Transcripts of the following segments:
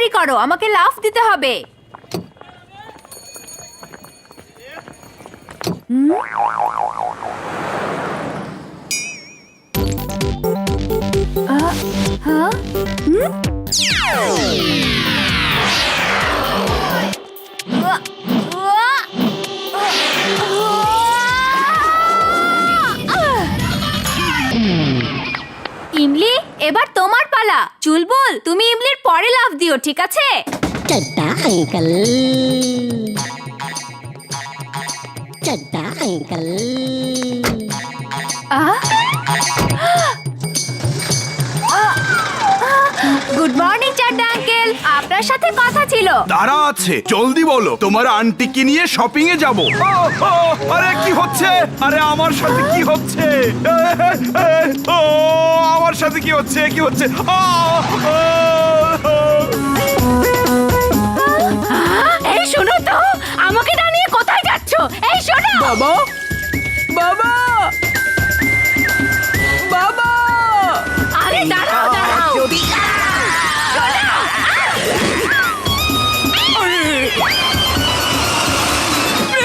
তাড়াতাড়ি করো, আমাকে লাফ দিতে হবে। ইমলি, এবার তোমার পালা। চুলবুল, তুমি ইমলির পরে লাফ দিও, ঠিক আছে? Chadha uncle Chadha uncle good morning Chadha uncle, আপনার সাথে কথা ছিল। তারা আছে, জলদি বলো, তোমার আন্টিকে নিয়ে শপিং এ যাবো। আরে কি হচ্ছে? আরে আমার সাথে কি হচ্ছে? আমার সাথে কি হচ্ছে? কি হচ্ছে? এই শোনো তো, আমাকে না নিয়ে কোথায় যাচ্ছ? এই শোনো বাবা, বাবা, বাবা! আরে দাঁড়াও দাঁড়াও।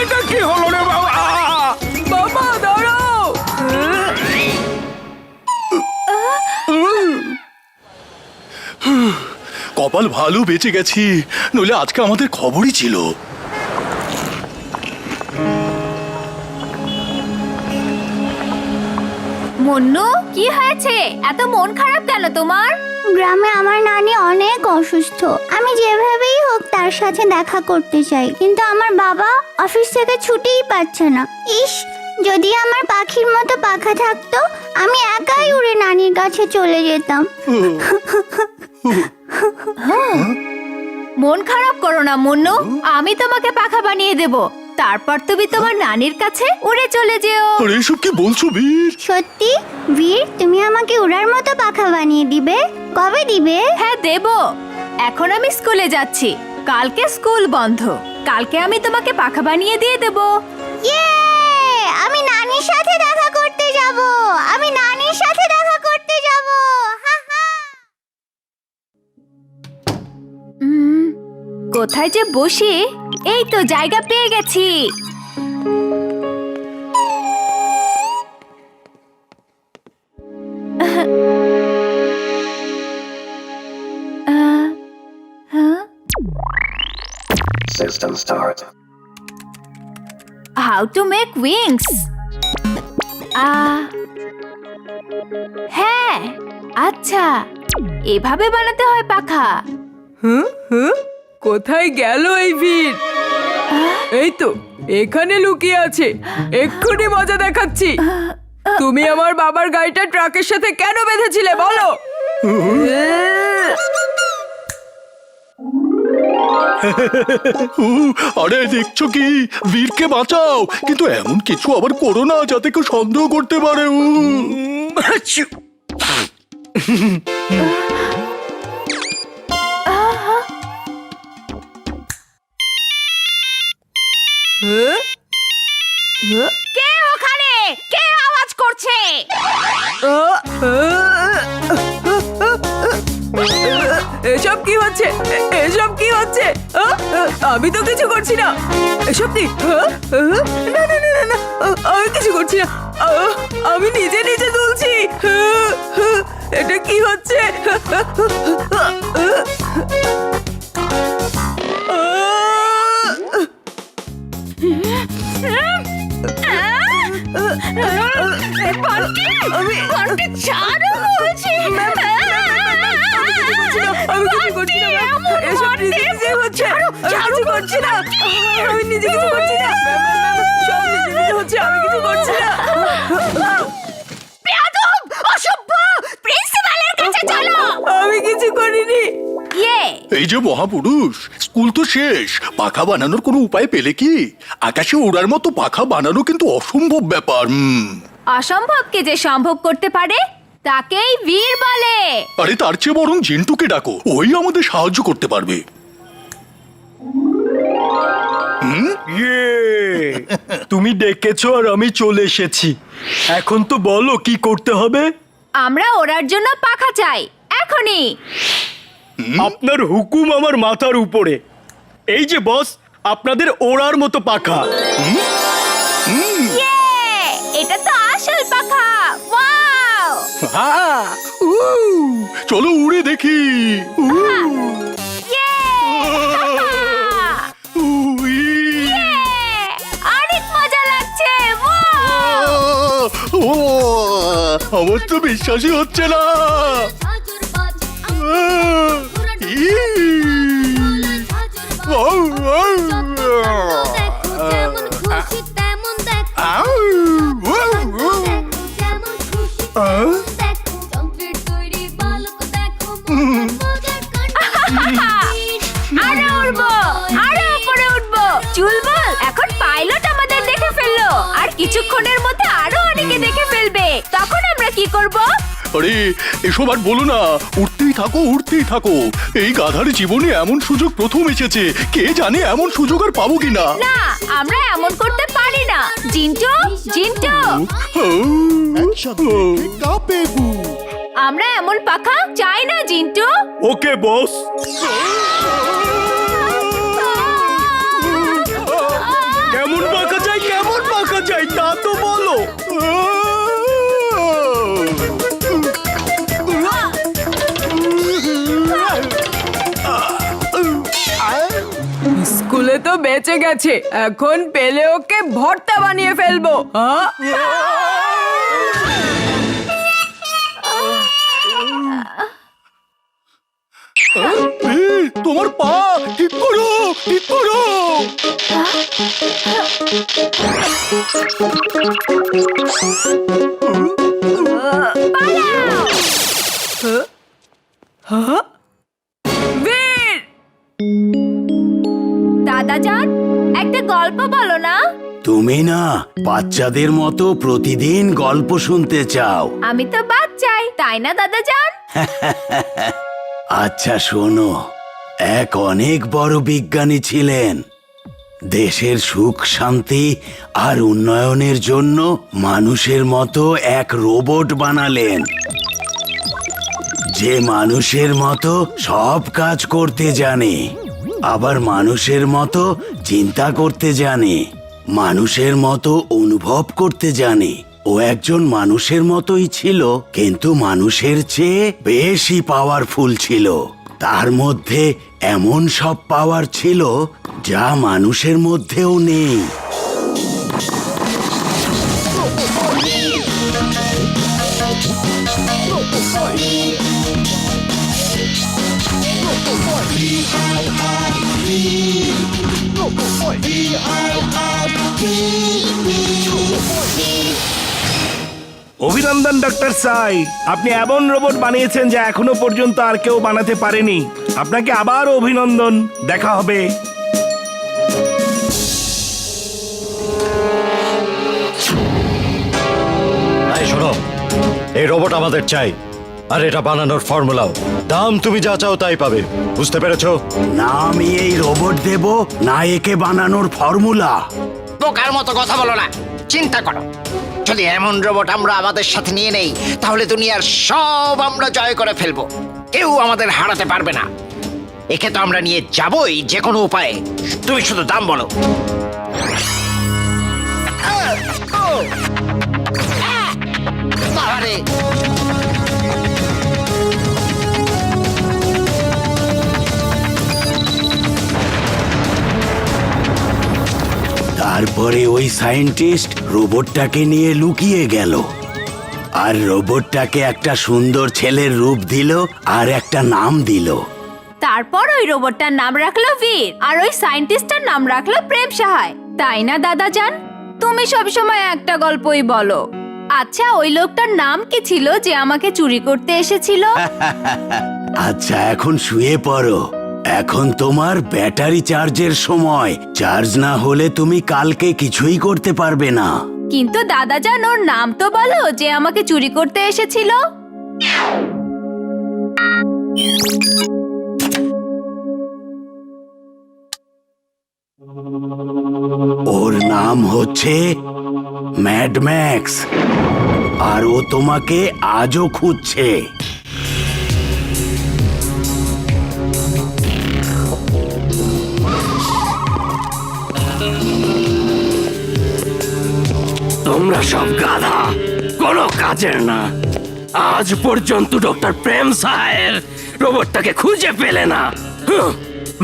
এটা কি হলো রে বাবা? বাবা দাঁড়াও! কপাল ভালো, বেঁচে গেছি, নইলে আজকে আমাদের খবরই ছিল। মুন্নু, কি হয়েছে? এত মন খারাপ কেন তোমার? গ্রামে আমার নানি অনেক অসুস্থ। আমি যেভাবেই হোক তার সাথে দেখা করতে চাই, কিন্তু আমার বাবা অফিস থেকে ছুটিই পাচ্ছে না। ইস, যদি আমার পাখির মতো পাখা থাকতো, আমি একাই উড়ে নানির কাছে চলে যেতাম। মন খারাপ করো না মুন্নু, আমি তোমাকে পাখা বানিয়ে দেব। তারপর তুমি তোমার নানির কাছে উড়ে চলে যেও। আরে এসব কি বলছো বীর? সত্যি বীর, তুমি আমাকে উড়ার মতো পাখা বানিয়ে দিবে? কবে দিবে? হ্যাঁ দেব। এখন আমি স্কুলে যাচ্ছি, কালকে স্কুল বন্ধ। কালকে আমি তোমাকে পাখা বানিয়ে দিয়ে দেব। ইয়ে! আমি নানির সাথে দেখা করতে যাব। আমি নানির সাথে দেখা করতে যাব। হা হা। কোথায় যে বসি? এই তো জায়গা পেয়ে গেছি। System start. How to make wings? হ্যাঁ, আচ্ছা, এভাবে বানাতে হয় পাখা। কোথায় গেল এই ভিড়? এই তো এখানে লুকিয়ে আছে, এক্ষুনি মজা দেখাচ্ছি। তুমি আমার বাবার গাড়িটা ট্রাকের সাথে কেন বেঁধেছিলে বলো? আরে দেখছো কি, বীরকে বাঁচাও, কিন্তু এমন কিছু আবার করো না যাতে কেউ সন্দেহ করতে পারে। কে ওখানে? কে আওয়াজ করছে? এসব কি হচ্ছে? এসব কি হচ্ছে? আমি তো কিছু করছি না। এসব কি? না না না না, আমি কিছু করছি না। আমি নিজে নিজে তুলছি। এটা কি হচ্ছে? ছাড়ো বলছি। আমি কিছু করছি না। এসব নিজে নিজে হচ্ছে। আমি কিছু করছি না। আমি নিজে কিছু করছি না। সব নিজে নিজে হচ্ছে, আমি কিছু করছি না। বেয়াদব, অসভ্য, প্রিন্সিপালের কাছে চলো। আমি কিছু করিনি। এই যে মহাপুরুষ, স্কুল তো শেষ, পাখা বানানোর কোনো উপায় পেলে কি? আকাশে ওড়ার মতো পাখা বানানো কিন্তু অসম্ভব ব্যাপার। অসম্ভবকে যে সম্ভব করতে পারে তাকেই বীর বলে। আরে তার চেয়ে বরং জিন্টুকে ডাকো, ওই আমাদের সাহায্য করতে পারবে। তুমি ডেকেছো আর আমি চলে এসেছি। এখন তো বলো কি করতে হবে। আমরা ওড়ার জন্য পাখা চাই, এখনই। আপনার হুকুম আমার মাথার উপরে। এই যে বস, আপনাদের ওড়ার মতো পাখা। ইয়ে! এটা তো আসল পাখা। ওয়াও! হ্যাঁ, চলো উড়ে দেখি। ইয়ে! উই। অনেক মজা লাগছে। ওয়াও! ও, আমার তো বিশ্বাসই হচ্ছে না। ই। ও, ও, আউ, ও, ও। আরো উড়বো, আরো উপরে উঠবো। চুলবুল এখন পাইলট আমাদের দেখে ফেললো, আর কিছুক্ষণের মধ্যে আরো অনেকে দেখে ফেলবে। তখন আমরা কি করব? আরে এসব আর বলো না, উঠতেই থাকো উঠতেই থাকো। এই গাধার জীবনে এমন সুযোগ প্রথম এসেছে, কে জানে এমন সুযোগ আর পাবো কিনা। না, আমরা এমন করতে পারি না। জিন্টু, জিন্টু, আমরা এমন পাখা চাই না জিন্টু। ওকে বস। কেমন পাখা চাই, কেমন পাখা চাই তা তো বলো। স্কুলে তো বেঁচে গেছে, এখন পেলে ওকে ভর্তা বানিয়ে ফেলবো। তোমার পা ঠিক করো, ঠিক করো। বীর! দাদাজান, একটা গল্প বলো না। তুমি না বাচ্চাদের মতো প্রতিদিন গল্প শুনতে চাও। আমি তো বাচ্চাই, তাই না দাদাজান? আচ্ছা শোনো, এক অনেক বড় বিজ্ঞানী ছিলেন। দেশের সুখ শান্তি আর উন্নয়নের জন্য মানুষের মতো এক রোবট বানালেন, যে মানুষের মতো সব কাজ করতে জানে, আবার মানুষের মতো চিন্তা করতে জানে, মানুষের মতো অনুভব করতে জানে। ও একজন মানুষের মতোই ছিল, কিন্তু মানুষের চেয়ে বেশি পাওয়ারফুল ছিল। তার মধ্যে এমন সব পাওয়ার ছিল যা মানুষের মধ্যেও নেই। অভিনন্দন ডক্টর সাই, আপনি এমন রোবট বানিয়েছেন যা এখনো পর্যন্ত আর কেউ বানাতে পারেনি। আপনাকে আবার অভিনন্দন, দেখা হবে। এই শোনো, এই রোবট আমাদের চাই, আর এটা বানানোর ফর্মুলাও। দাম তুমি যা চাও তাই পাবে, বুঝতে পেরেছো? না আমি এই রোবট দেব, না একে বানানোর ফর্মুলা। বোকার মতো কথা বলো না, চিন্তা করো। যদি এমন রোবট আমরা আমাদের সাথে নিয়ে নেই, তাহলে দুনিয়ার সব আমরা জয় করে ফেলবো, কেউ আমাদের হারাতে পারবে না। একে তো আমরা নিয়ে যাবই যে কোনো উপায়ে, তুমি শুধু দাম বলো। বাবারে! তারপরে ওই সায়েন্টিস্ট রোবটটাকে নিয়ে লুকিয়ে গেল, আর রোবটটাকে একটা সুন্দর ছেলের রূপ দিল আর একটা নাম দিল। তারপর ওই রোবটটার নাম রাখলো বীর, আর ওই সায়েন্টিস্টটার নাম রাখলো প্রেম সাহায়। তাই না দাদাজান? তুমি সবসময় একটা গল্পই বলো। আচ্ছা, ওই লোকটার নাম কি ছিল যে আমাকে চুরি করতে এসেছিল? আচ্ছা এখন শুয়ে পড়ো, এখন তোমার ব্যাটারি চার্জের সময়। চার্জ না হলে তুমি কালকে কিছুই করতে পারবে না। কিন্তু দাদাজান, ওর নাম তো বলো যে আমাকে চুরি করতে এসেছিল। ওর নাম হচ্ছে ম্যাড ম্যাক্স, আর ও তোমাকে আজও খুঁজছে। তোমরা সব গাধা, কোনো কাজের না। আজ পর্যন্ত ডক্টর প্রেম সাহের রোবটটাকে খুঁজে পেলে না।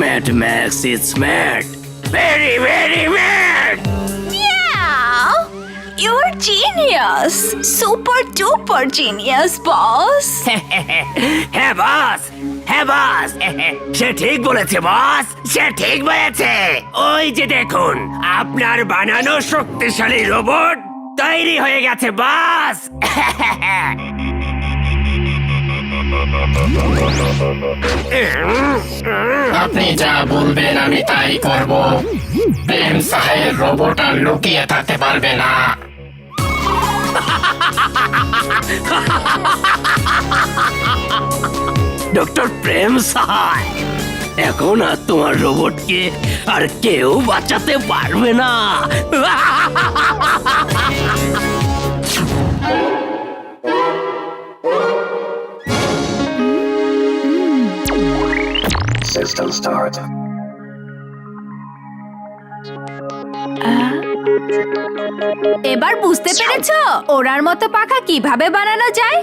Mad Max is mad, very very mad. You're genius! Super duper genius, boss! হ্যাঁ বস, হ্যাঁ বস, সে ঠিক বলেছে বস, সে ঠিক বলেছে। ওই যে দেখুন, আপনার বানানো শক্তিশালী রোবট তৈরি হয়ে গেছে বস। আপনি যা বলবেন আমি তাই করব। প্রেম সাহের রোবট আর লুকিয়ে থাকতে পারবে না। ডক্টর প্রেম সাহায়, এখন আর তোমার রোবটকে আর কেউ বাঁচাতে পারবে না। System start. এবার বুঝতে পেরেছো ওড়ার মতো পাখা কিভাবে বানানো যায়?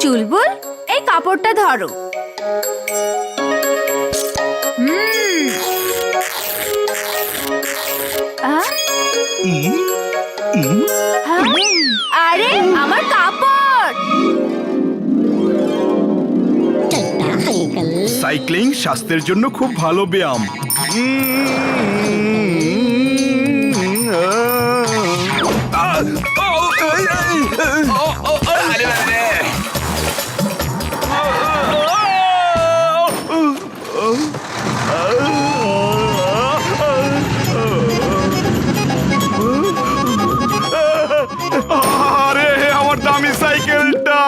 চুলবুল, এই কাপড়টা ধরো। আরে আমার কাপড়! चड्डा अंकल সাইক্লিং স্বাস্থ্যের জন্য খুব ভালো ব্যায়াম। আরে আমার দামি সাইকেলটা!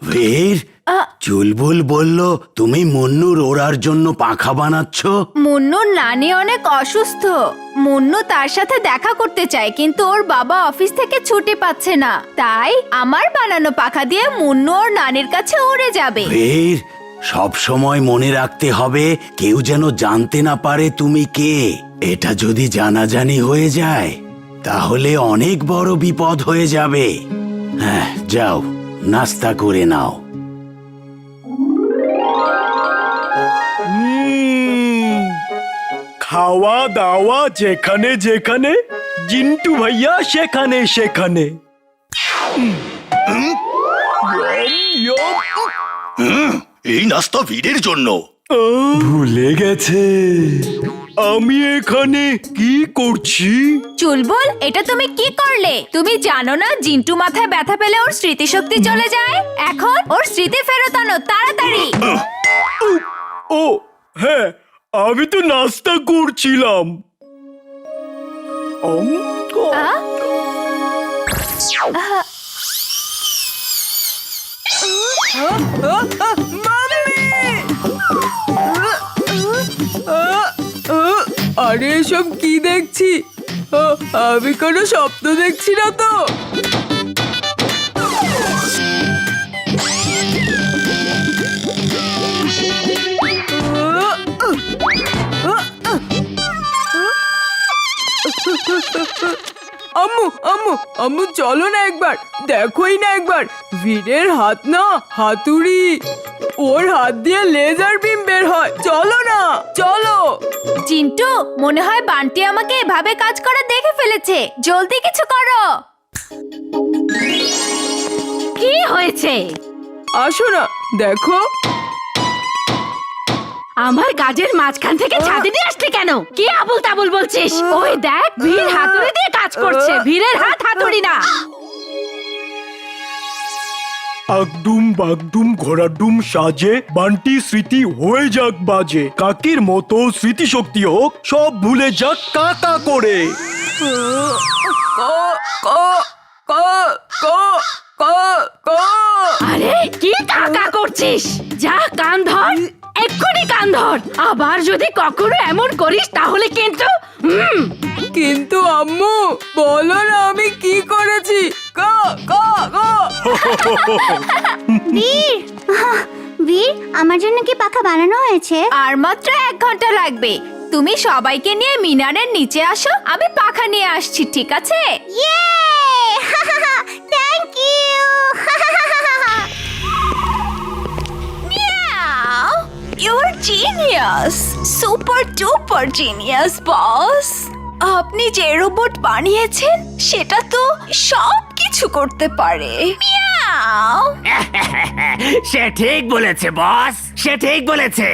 বীর, চুলবুল বলল তুমি মুন্নুর ওড়ার জন্য পাখা বানাচ্ছ। মুন্নুর নানি অনেক অসুস্থ। মুন্নু তার সাথে দেখা করতে চায়, কিন্তু ওর বাবা অফিস থেকে ছুটি পাচ্ছে না। তাই আমার বানানো পাখা দিয়ে মুন্নু ওর নানির কাছে উড়ে যাবে। বীর, সব সময় মনে রাখতে হবে কেউ যেন জানতে না পারে তুমি কে। এটা যদি জানাজানি হয়ে যায় তাহলে অনেক বড় বিপদ হয়ে যাবে। হ্যাঁ, যাও নাস্তা করে নাও। খাওয়া দাওয়া যেখানে যেখানে, জিন্টু ভাইয়া সেখানে সেখানে। এই নাস্তা ভিড়ের জন্য। ভুলে গেছে আমি এখানে কি করছি। চুলবুল, এটা তুমি কি করলে? তুমি জানো না জিন্টু মাথায় ব্যথা পেলে ওর স্মৃতিশক্তি চলে যায়? এখন ওর স্মৃতি ফেরত আনো তাড়াতাড়ি। ও হ্যাঁ, আমি তো নাস্তা করছিলাম। আহ? আরে এসব কি দেখছি? আমি কোনো স্বপ্ন দেখছি না তো? আম্মু আম্মু আম্মু, চলো না একবার, দেখোই না একবার, ভিড়ের হাত না হাতুড়ি, ওর হাত দিয়ে লেজার বিম বের হয়। চলো না, চলো। চিন্টু, মনে হয় বান্টি আমাকে এভাবে কাজ করা দেখে ফেলেছে। জলদি কিছু করো। কি হয়েছে? আসো না, দেখো। আমার কাজের মাঝখান থেকে ছাদে নিয়ে আসলি কেন? কি আবুল তাবুল বলছিস? ওই দেখ, ভিড় হাতুড়ি দিয়ে কাজ করছে। ভিড়ের হাত হাতুড়ি না। আগডুম বাগডুম ঘোড়াডুম সাজে, বান্টি স্মৃতি হয়ে যাক বাজে। কাকির মতো স্মৃতিশক্তি হোক, সব ভুলে যাক কাকা করে। আরে কি কাকা করছিস? যা কান ধর, এক্ষুনি কান ধর। আবার যদি কখনো এমন করিস তাহলে কিন্তু কিন্তু আম্মু, বলো না আমি কি করেছি? বীর, বীর, আমার জন্য কি পাখা বানানো হয়েছে? আর মাত্র 1 ঘন্টা লাগবে। তুমি সবাইকে নিয়ে মিনারের নিচে আসো, আমি পাখা নিয়ে আসছি, ঠিক আছে? ইয়ে thank you Meow! You're genius! Super duper genius, boss! আপনি যে রোবট বানিয়েছেন সেটা তো সব কিছু করতে পারে। মিয়াও! সে ঠিক বলেছে বস, সে ঠিক বলেছে।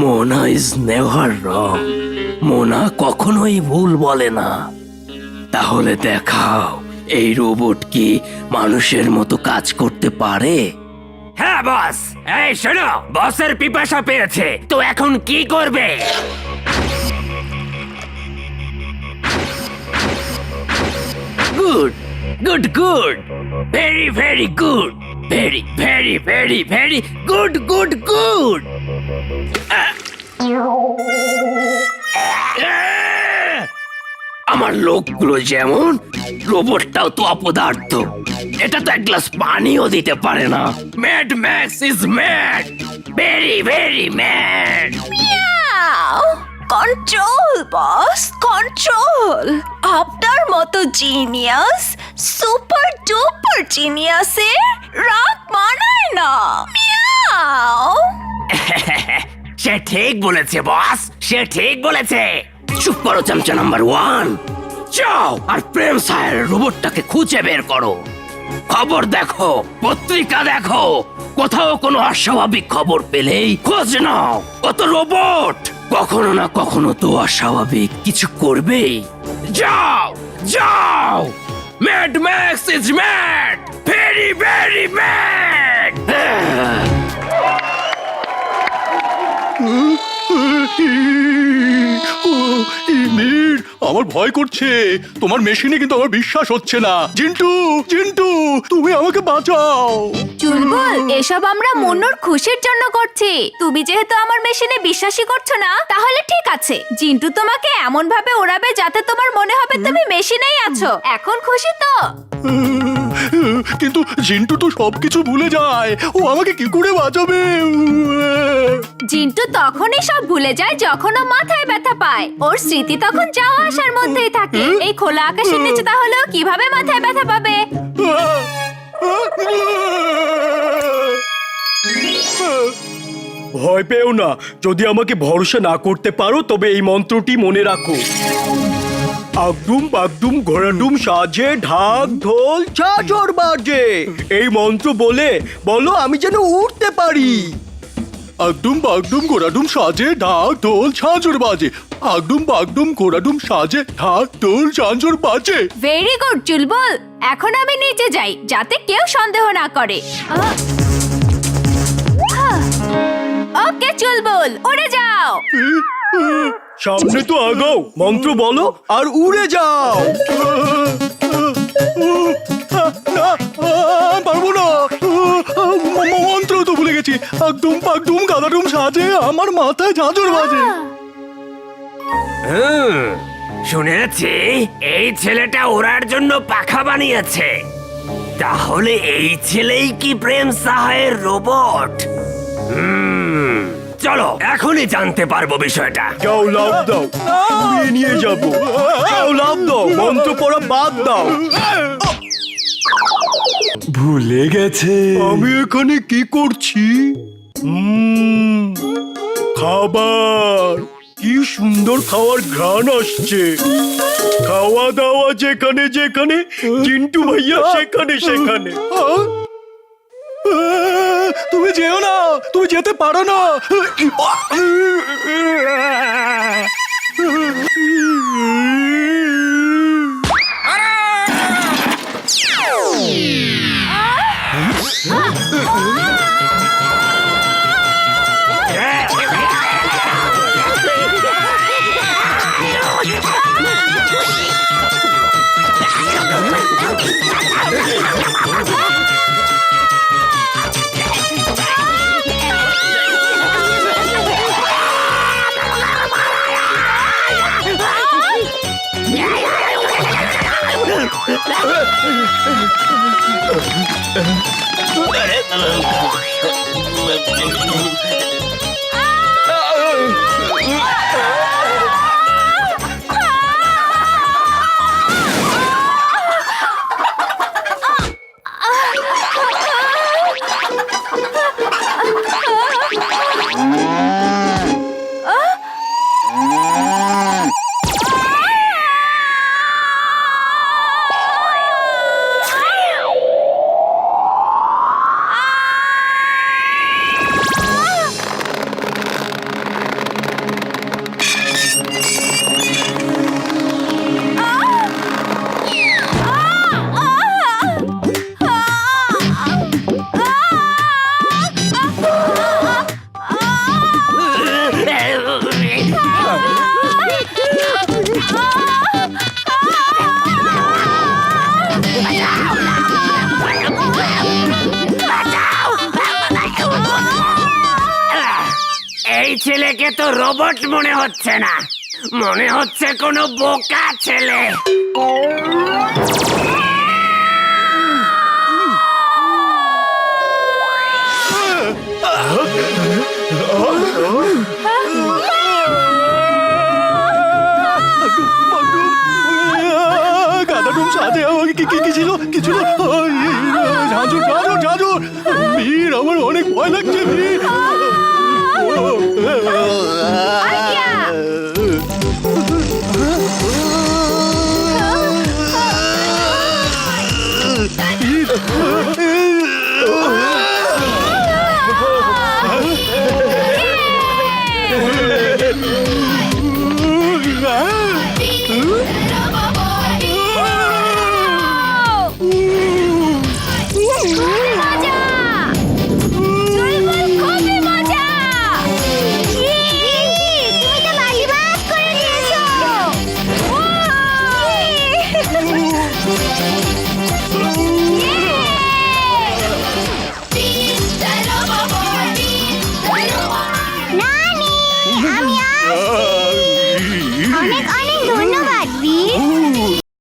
মোনা ইজ নেভার রং। মোনা কখনোই ভুল বলে না। তাহলে দেখাও এই রোবট কি মানুষের মতো কাজ করতে পারে? হ্যাঁ বস, এই শোনো, বসের পিপাসা পেয়েছে, তো এখন কি করবে? Good good good, very very good, very very very very good good good. আমার লোকগুলো যেমন, রোবটটাও তো অপদার্থ। এটা তো এক গ্লাস পানিও দিতে পারে না। Mad Max is mad, very very mad. Meow! Control boss, control! আপনার মতো জিনিয়াস, সুপার ডুপার জিনিয়াসের রাগ মানায় না। মিয়াও! সে ঠিক বলেছে বস, সে ঠিক বলেছে। চুপ করো চামচা নাম্বার 1। যাও আর প্রেম সাহের রোবটটাকে খুঁজে বের করো। খবর দেখো, পত্রিকা দেখো, কোথাও কোনো অস্বাভাবিক খবর পেলেই খোঁজ নাও। কত রোবট কখনো না কখনো তো অস্বাভাবিক কিছু করবেই। যাও যাও, Mad Max is mad, very very mad. ইমির, আমার ভয় করছে। তোমার মেশিনে কিন্তু আমার বিশ্বাস হচ্ছে না। জিন্টু, জিন্টু, তুমি আমাকে বাঁচাও। চুলবুল, এসব আমরা মুন্নুর খুশির জন্য করছি। তুমি যেহেতু আমার মেশিনে বিশ্বাসই করছো না, তাহলে ঠিক আছে, জিন্টু তোমাকে এমন ভাবে ওড়াবে যাতে তোমার মনে হবে তুমি মেশিনেই আছো। এখন খুশি তো? কিন্তু জিন্টু তো সবকিছু ভুলে যায়, ও আমাকে কি করে বাঁচাবে? জিন্টু তখনই সব ভুলে যায় যখন ও মাথায় ব্যথা পায়। ওর স্মৃতি তখন যাওয়া আসার মধ্যেই থাকে। এই খোলা আকাশের নিচে তাহলেও কিভাবে মাথায় ব্যথা পাবে? ভয় পেও না, যদি আমাকে ভরসা না করতে পারো তবে এই মন্ত্রটি মনে রাখো। আগডুম বাগডুম ঘোড়াডুম সাজে, ঢাক ঢোল ঝাঁঝর বাজে। এই মন্ত্র বলে বলো আমি যেন উঠতে পারি। আগডুম বাগডুম ঘোড়াডুম সাজে, ঢাক ঢোল ঝাঁঝর বাজে। আগডুম বাগডুম ঘোড়াডুম সাজে, ঢাক ঢোল ঝাঁঝর বাজে। ভেরি গুড চুলবুল, এখন আমি নিচে যাই যাতে কেউ সন্দেহ না করে। ওকে চুলবুল, উড়ে যাও। সামনে তো আগাও, মন্ত্র বলো আর উড়ে যাও। না, পারবো না। মন্ত্র তো ভুলে গেছি। আগডুম বাগডুম গাদাডুম সাজে, আমার মাথায় ঝাঁঝর বাজে। শুনেছি এই ছেলেটা ওড়ার জন্য পাখা বানিয়েছে। তাহলে এই ছেলেই কি প্রেম সাহায়ের রোবট? চলো এখনই জানতে পারবো বিষয়টা। যাও লাভ দাও, উড়িয়ে নিয়ে যাবো। যাও লাভ দাও, মন্ত্র পড়া বাদ দাও। ভুলে গেছে। আমি এখানে কি করছি? খাবার, কি সুন্দর খাওয়ার ঘ্রাণ আসছে। খাওয়া দাওয়া যেখানে যেখানে, চিন্টু ভাইয়া সেখানে সেখানে। তুমি যেও না, তুমি যেতে পারো না। ছেলেকে তো রোবট মনে হচ্ছে না, মনে হচ্ছে কোনো বোকা ছেলে। গাদাডুম সাথে আমাকে কি ছিল ঝাঁঝুর ঝাঁঝুর ঝাঁঝুর। বীর, আমার অনেক ভয় লাগছে বীর।